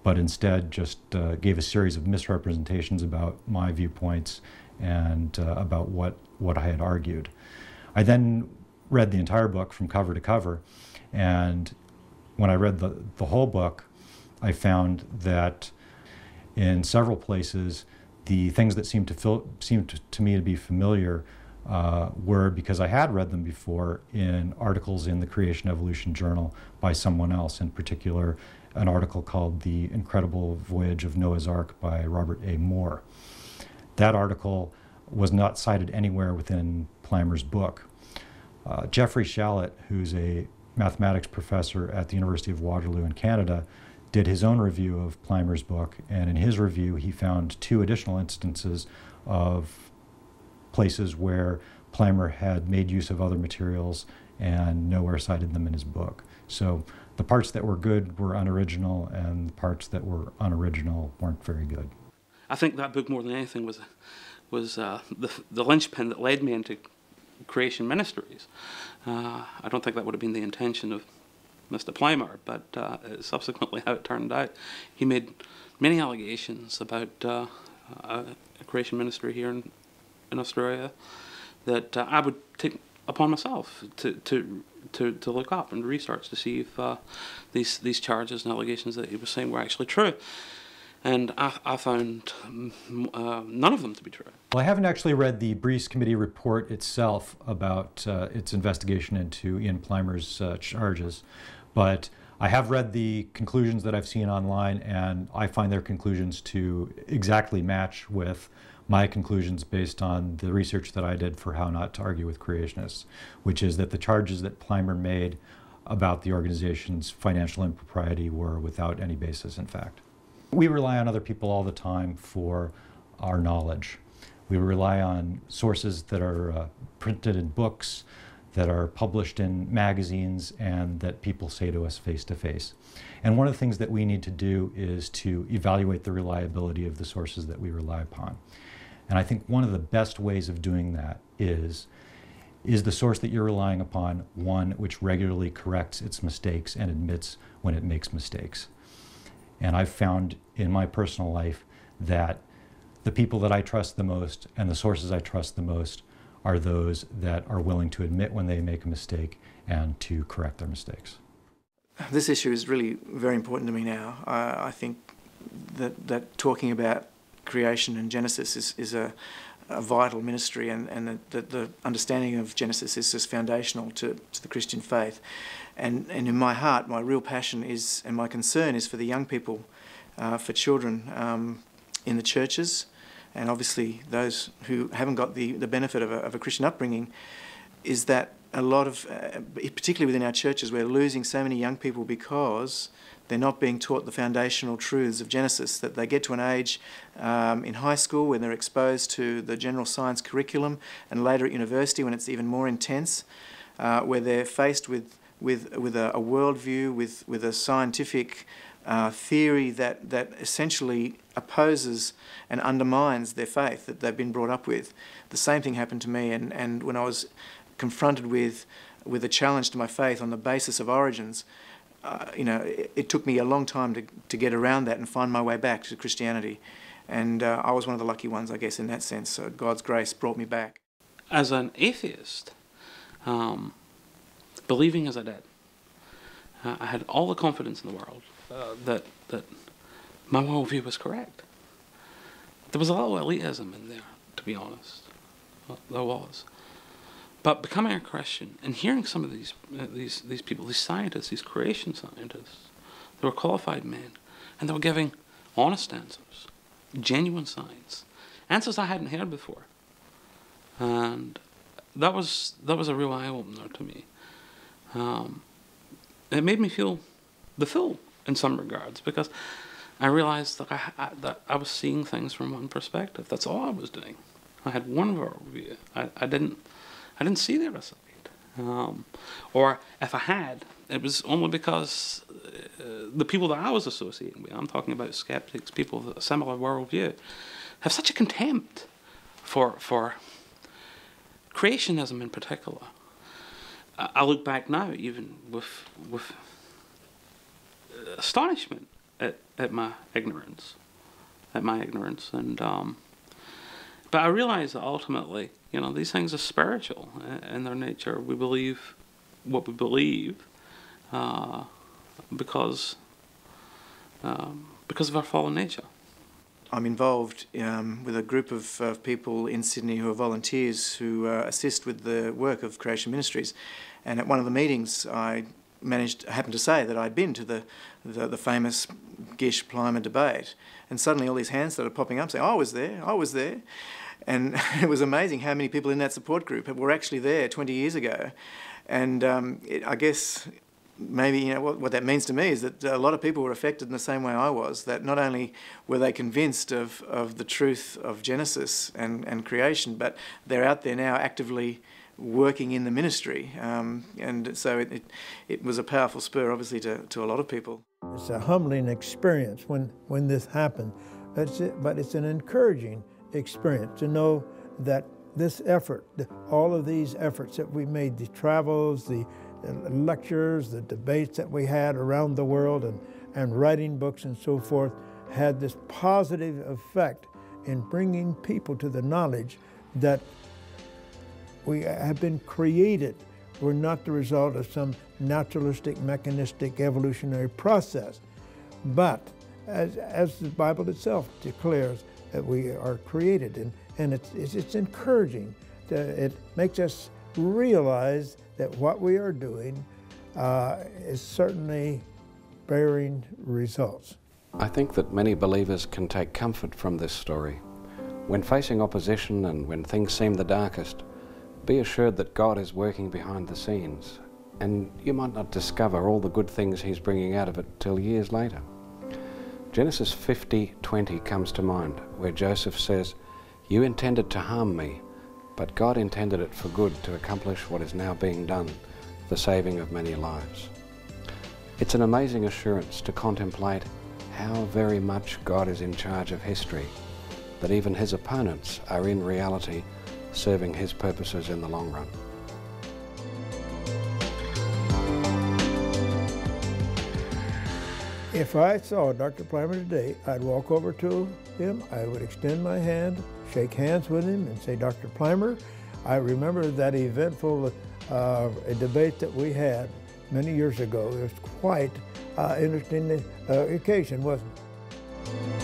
but instead just gave a series of misrepresentations about my viewpoints and about what I had argued. I then read the entire book from cover to cover, and when I read the whole book, I found that in several places, the things that seemed to me to be familiar were because I had read them before in articles in the Creation Evolution Journal by someone else, in particular an article called The Incredible Voyage of Noah's Ark by Robert A. Moore. That article was not cited anywhere within Plimer's book. Geoffrey Shallett, who's a mathematics professor at the University of Waterloo in Canada, did his own review of Plimer's book, and in his review he found 2 additional instances of places where Plimer had made use of other materials and nowhere cited them in his book. So the parts that were good were unoriginal, and the parts that were unoriginal weren't very good. I think that book, more than anything, was the linchpin that led me into Creation Ministries. I don't think that would have been the intention of Mr. Plimer, but subsequently how it turned out. He made many allegations about a Creation Ministry here in Australia that I would take upon myself to look up and research to see if these charges and allegations that he was saying were actually true. And I found none of them to be true. Well, I haven't actually read the Breese Committee report itself about its investigation into Ian Plimer's charges, but I have read the conclusions that I've seen online, and I find their conclusions to exactly match with my conclusions based on the research that I did for How Not to Argue with Creationists, which is that the charges that Plimer made about the organization's financial impropriety were without any basis in fact. We rely on other people all the time for our knowledge. We rely on sources that are printed in books, that are published in magazines, and that people say to us face to face. And one of the things that we need to do is to evaluate the reliability of the sources that we rely upon. And I think one of the best ways of doing that is the source that you're relying upon one which regularly corrects its mistakes and admits when it makes mistakes? And I've found in my personal life that the people that I trust the most and the sources I trust the most are those that are willing to admit when they make a mistake and to correct their mistakes. This issue is really very important to me now. I think that talking about creation and Genesis is a vital ministry, and the understanding of Genesis is just foundational to the Christian faith. And in my heart, my real passion is, and my concern is for the young people, for children in the churches, and obviously those who haven't got the benefit of a Christian upbringing, is that a lot of, particularly within our churches, we're losing so many young people because they're not being taught the foundational truths of Genesis, that they get to an age in high school when they're exposed to the general science curriculum, and later at university when it's even more intense, where they're faced with a worldview, with a scientific theory that essentially opposes and undermines their faith that they've been brought up with. The same thing happened to me, and when I was confronted with a challenge to my faith on the basis of origins, it took me a long time to get around that and find my way back to Christianity. And I was one of the lucky ones, I guess, in that sense. So God's grace brought me back. As an atheist, believing as I did, I had all the confidence in the world that my worldview was correct. There was a lot of elitism in there, to be honest. There was. But becoming a Christian and hearing some of these people, these scientists, these creation scientists, they were qualified men, and they were giving honest answers, genuine science, answers I hadn't heard before, and that was a real eye opener to me. It made me feel the fool in some regards, because I realized that I was seeing things from one perspective. That's all I was doing. I had one worldview. I didn't see the other side. Or if I had, it was only because the people that I was associating with, I'm talking about skeptics, people with a similar worldview, have such a contempt for creationism in particular. I look back now even with astonishment at my ignorance, and but I realize that ultimately, you know, these things are spiritual in their nature. We believe what we believe because of our fallen nature. I'm involved with a group of people in Sydney who are volunteers who assist with the work of Creation Ministries, and at one of the meetings I happened to say that I'd been to the famous Gish-Plimer debate, and suddenly all these hands started popping up saying, I was there, and it was amazing how many people in that support group were actually there 20 years ago, and I guess maybe, you know, what that means to me is that a lot of people were affected in the same way I was, that not only were they convinced of the truth of Genesis and creation, but they're out there now actively working in the ministry, and so it was a powerful spur, obviously, to a lot of people. It's a humbling experience when this happened, but it's an encouraging experience to know that this effort, all of these efforts that we made, the travels, the lectures, the debates that we had around the world, and writing books and so forth, had this positive effect in bringing people to the knowledge that we have been created. We're not the result of some naturalistic, mechanistic, evolutionary process, but as the Bible itself declares, that we are created, and it's encouraging. It makes us realize that what we are doing is certainly bearing results. I think that many believers can take comfort from this story. When facing opposition and when things seem the darkest, be assured that God is working behind the scenes, and you might not discover all the good things He's bringing out of it till years later. Genesis 50:20 comes to mind, where Joseph says, "You intended to harm me, but God intended it for good to accomplish what is now being done, the saving of many lives." It's an amazing assurance to contemplate how very much God is in charge of history, that even His opponents are in reality serving His purposes in the long run. If I saw Dr. Plimer today, I'd walk over to him, I would extend my hand, shake hands with him, and say, Dr. Plimer, I remember that eventful a debate that we had many years ago. It was quite interesting occasion, wasn't it?